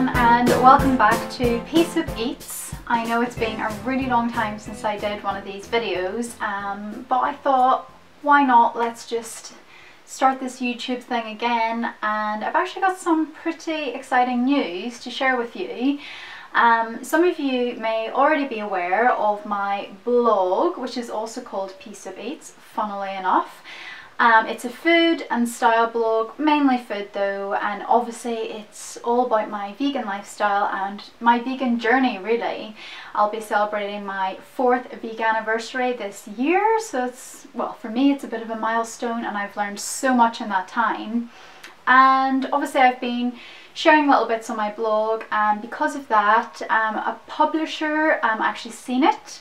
everyone and welcome back to PeaSoupEats. I know it's been a really long time since I did one of these videos, but I thought, why not, let's just start this YouTube thing again, and I've actually got some pretty exciting news to share with you. Some of you may already be aware of my blog, which is also called PeaSoupEats, funnily enough. It's a food and style blog, mainly food though, and obviously it's all about my vegan lifestyle and my vegan journey really. I'll be celebrating my 4th vegan anniversary this year, so it's, well, for me it's a bit of a milestone and I've learned so much in that time. And obviously I've been sharing little bits on my blog, and because of that a publisher actually seen it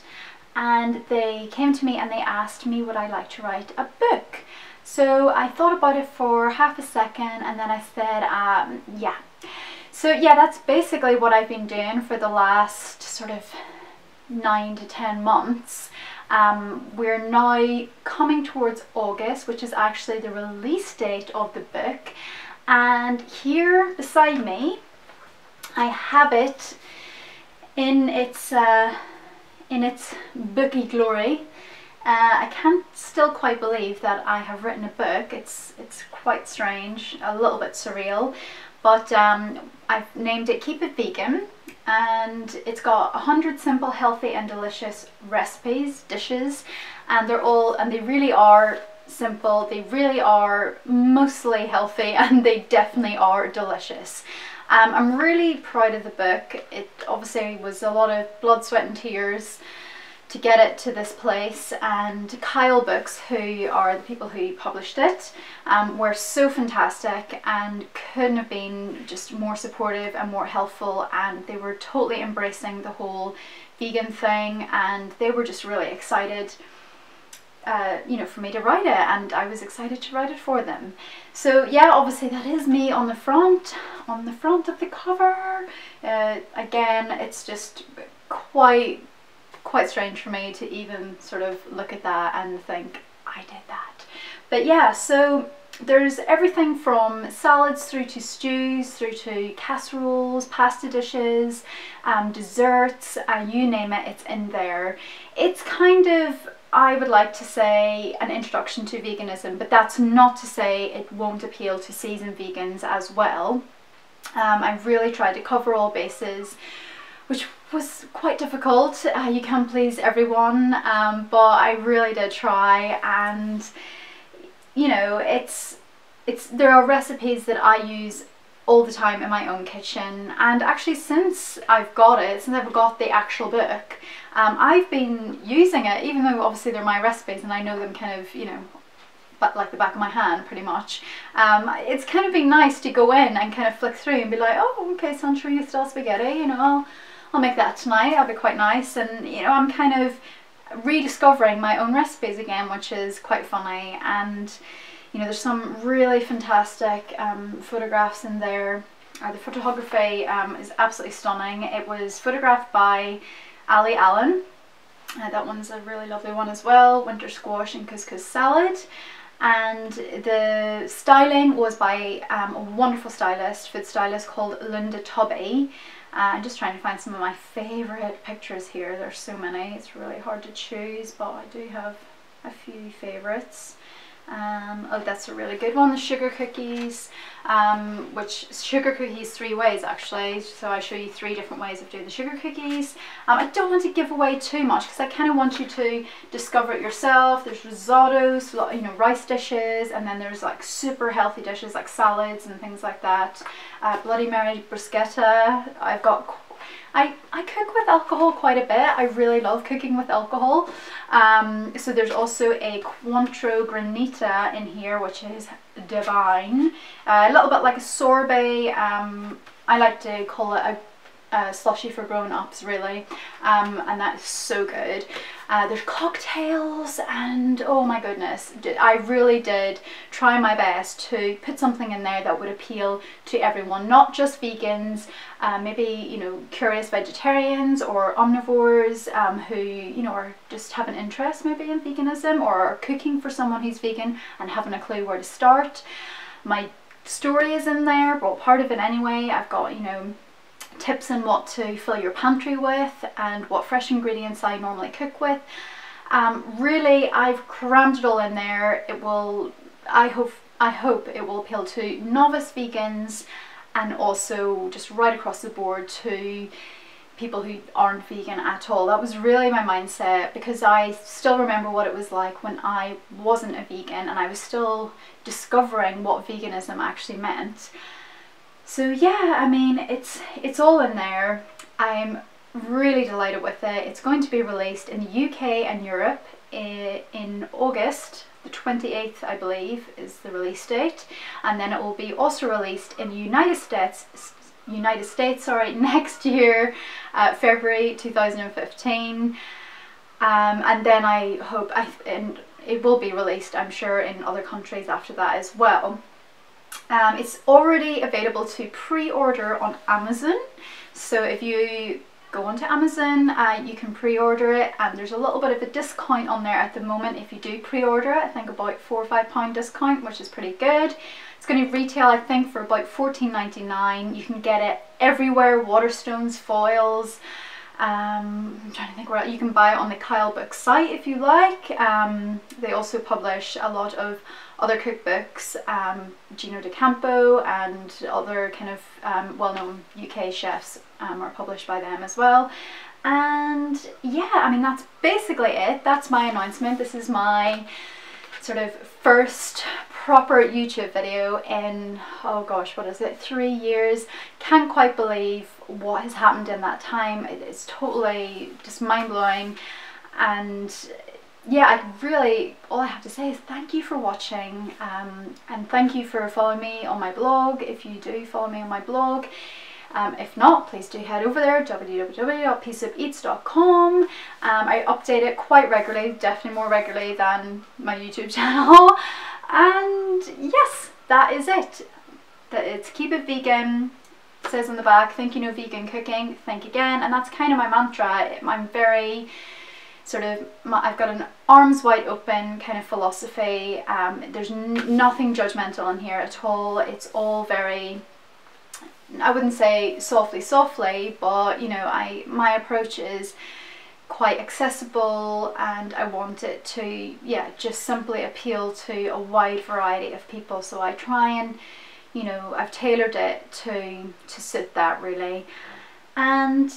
and they came to me and they asked me would I like to write a book. So I thought about it for half a second and then I said yeah. So yeah, that's basically what I've been doing for the last sort of 9 to 10 months. We're now coming towards August, which is actually the release date of the book, and here beside me I have it in its booky glory. I can't still quite believe that I have written a book. It's quite strange, a little bit surreal, but I've named it Keep It Vegan, and it's got 100 simple, healthy and delicious recipes, dishes, and they really are simple, they really are mostly healthy, and they definitely are delicious. I'm really proud of the book. It obviously was a lot of blood, sweat and tears to get it to this place, and Kyle Books, who are the people who published it, were so fantastic and couldn't have been just more supportive and more helpful, and they were totally embracing the whole vegan thing, and they were just really excited you know, for me to write it, and I was excited to write it for them. So yeah, obviously that is me on the front of the cover. Again, it's just quite strange for me to even sort of look at that and think I did that. But yeah, so there's everything from salads through to stews, through to casseroles, pasta dishes, desserts, you name it, it's in there. It's kind of, I would like to say, an introduction to veganism, but that's not to say it won't appeal to seasoned vegans as well. I've really tried to cover all bases, which was quite difficult. You can't please everyone, but I really did try, and you know, there are recipes that I use all the time in my own kitchen, and actually since I've got the actual book, I've been using it, even though obviously they're my recipes and I know them kind of, you know, but like the back of my hand pretty much. It's kind of been nice to go in and kind of flick through and be like, oh okay, Santorini style spaghetti, you know, I'll make that tonight, that'll be quite nice. And you know, I'm kind of rediscovering my own recipes again, which is quite funny. And you know, there's some really fantastic photographs in there. The photography is absolutely stunning. It was photographed by Ali Allen. That one's a really lovely one as well. Winter squash and couscous salad. And the styling was by a wonderful stylist, food stylist called Linda Tubby. I'm just trying to find some of my favourite pictures here. There's so many, it's really hard to choose, but I do have a few favourites. Oh, that's a really good one, the sugar cookies, which sugar cookies 3 ways actually, so I show you 3 different ways of doing the sugar cookies. I don't want to give away too much because I kind of want you to discover it yourself. There's risottos, you know, rice dishes, and then there's like super healthy dishes like salads and things like that. Bloody Mary bruschetta. I cook with alcohol quite a bit. I really love cooking with alcohol. So there's also a Cointreau Granita in here, which is divine. A little bit like a sorbet. I like to call it a slushy for grown-ups really, and that is so good. There's cocktails, and oh my goodness, I really did try my best to put something in there that would appeal to everyone, not just vegans, maybe, you know, curious vegetarians or omnivores who, you know, are just have an interest maybe in veganism, or are cooking for someone who's vegan and haven't a clue where to start. My story is in there, well, part of it anyway. I've got, you know, tips on what to fill your pantry with and what fresh ingredients I normally cook with. Really, I've crammed it all in there. It will, I hope it will appeal to novice vegans and also just right across the board to people who aren't vegan at all. That was really my mindset, because I still remember what it was like when I wasn't a vegan and I was still discovering what veganism actually meant. So yeah, I mean, it's all in there. I'm really delighted with it. It's going to be released in the UK and Europe in August. The 28th, I believe, is the release date, and then it will be also released in the United States, next year, February 2015, and then I hope, and it will be released, I'm sure, in other countries after that as well. It's already available to pre-order on Amazon, so if you go onto Amazon, you can pre-order it, and there's a little bit of a discount on there at the moment if you do pre-order it. I think about £4 or £5 discount, which is pretty good. It's going to retail, I think, for about £14.99. You can get it everywhere, Waterstones, foils. I'm trying to think where you can buy it on the Kyle Books site if you like. They also publish a lot of other cookbooks, Gino D'Acampo and other kind of well-known UK chefs are published by them as well. And yeah, I mean, that's basically it. That's my announcement. This is my sort of first proper YouTube video in, oh gosh, what is it, 3 years. Can't quite believe what has happened in that time. It's totally just mind-blowing. And yeah, I really, all I have to say is thank you for watching, and thank you for following me on my blog if you do follow me on my blog. If not, please do head over there, www.PeaSoupEats.com. I update it quite regularly, definitely more regularly than my YouTube channel. And yes, that is it. It's keep it vegan. It says on the back, think you know vegan cooking, think again. And that's kind of my mantra. I'm very sort of, I've got an arms wide open kind of philosophy. There's nothing judgmental in here at all. It's all very, I wouldn't say softly, but you know, my approach is quite accessible, and I want it to, yeah, just simply appeal to a wide variety of people. So I try and, you know, I've tailored it to suit that really. And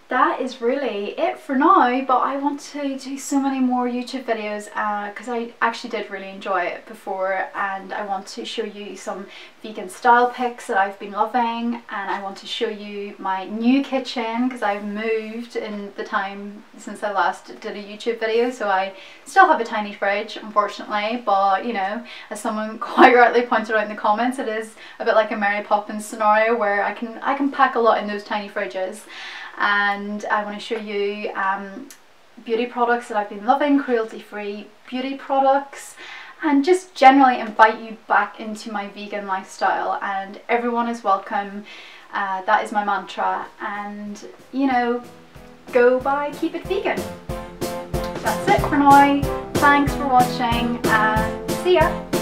that is really it for now, but I want to do so many more YouTube videos because I actually did really enjoy it before, and I want to show you some vegan style pics that I've been loving, and I want to show you my new kitchen because I've moved in the time since I last did a YouTube video, so I still have a tiny fridge unfortunately, but you know, as someone quite rightly pointed out in the comments, it is a bit like a Mary Poppins scenario where I can pack a lot in those tiny fridges. And I want to show you beauty products that I've been loving, cruelty-free beauty products, and just generally invite you back into my vegan lifestyle. And everyone is welcome. That is my mantra, and you know, go by keep it vegan. That's it for now. Thanks for watching, and see ya.